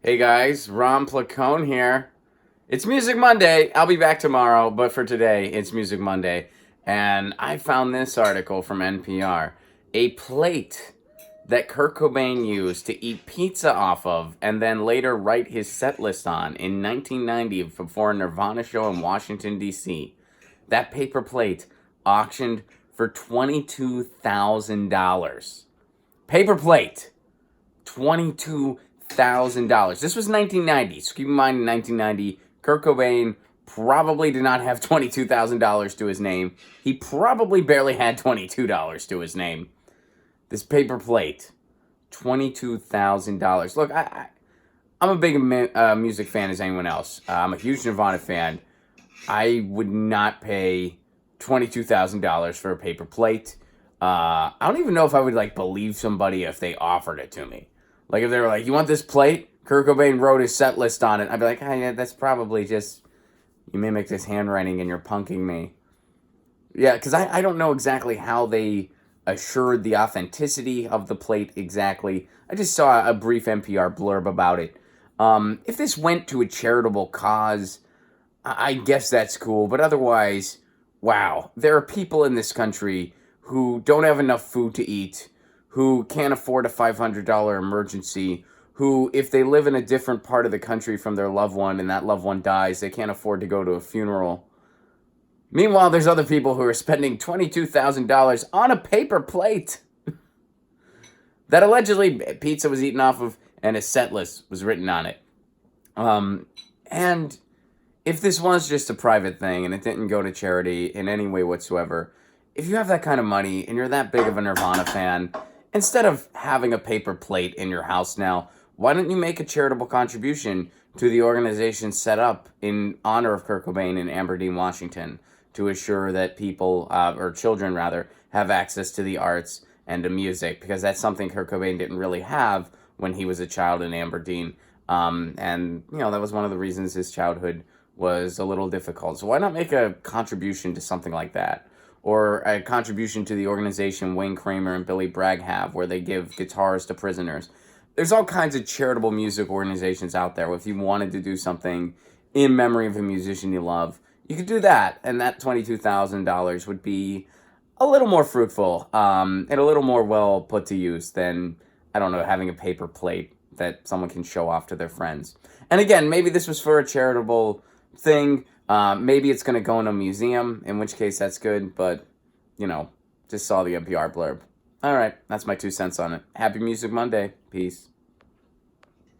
Hey guys, Ron Placone here. It's Music Monday. I'll be back tomorrow, but for today, it's Music Monday. And I found this article from NPR. A plate that Kurt Cobain used to eat pizza off of and then later write his set list on in 1990 before a Nirvana show in Washington, D.C. That paper plate auctioned for $22,000. Paper plate. $22,000. This was 1990. So keep in mind, in 1990, Kurt Cobain probably did not have $22,000 to his name. He probably barely had $22 to his name. This paper plate, $22,000. Look, I'm a big music fan as anyone else. I'm a huge Nirvana fan. I would not pay $22,000 for a paper plate. I don't even know if I would believe somebody if they offered it to me. Like, if they were like, you want this plate? Kurt Cobain wrote his set list on it. I'd be like, oh, yeah, that's probably just, you mimic this handwriting and you're punking me. Yeah, because I don't know exactly how they assured the authenticity of the plate exactly. I just saw a brief NPR blurb about it. If this went to a charitable cause, I guess that's cool. But otherwise, wow, there are people in this country who don't have enough food to eat, who can't afford a $500 emergency, who, if they live in a different part of the country from their loved one and that loved one dies, they can't afford to go to a funeral. Meanwhile, there's other people who are spending $22,000 on a paper plate that allegedly pizza was eaten off of and a set list was written on it. And if this was just a private thing and it didn't go to charity in any way whatsoever, if you have that kind of money and you're that big of a Nirvana fan, instead of having a paper plate in your house now, why don't you make a charitable contribution to the organization set up in honor of Kurt Cobain in Aberdeen, Washington, to assure that people, or children rather, have access to the arts and to music, because that's something Kurt Cobain didn't really have when he was a child in Aberdeen. And, that was one of the reasons his childhood was a little difficult. So why not make a contribution to something like that? Or a contribution to the organization Wayne Kramer and Billy Bragg have, where they give guitars to prisoners. There's all kinds of charitable music organizations out there. If you wanted to do something in memory of a musician you love, you could do that. And that $22,000 would be a little more fruitful and a little more well put to use than, I don't know, having a paper plate that someone can show off to their friends. And again, maybe this was for a charitable thing. Maybe it's going to go in a museum, in which case that's good, but, just saw the NPR blurb. All right, that's my 2 cents on it. Happy Music Monday. Peace.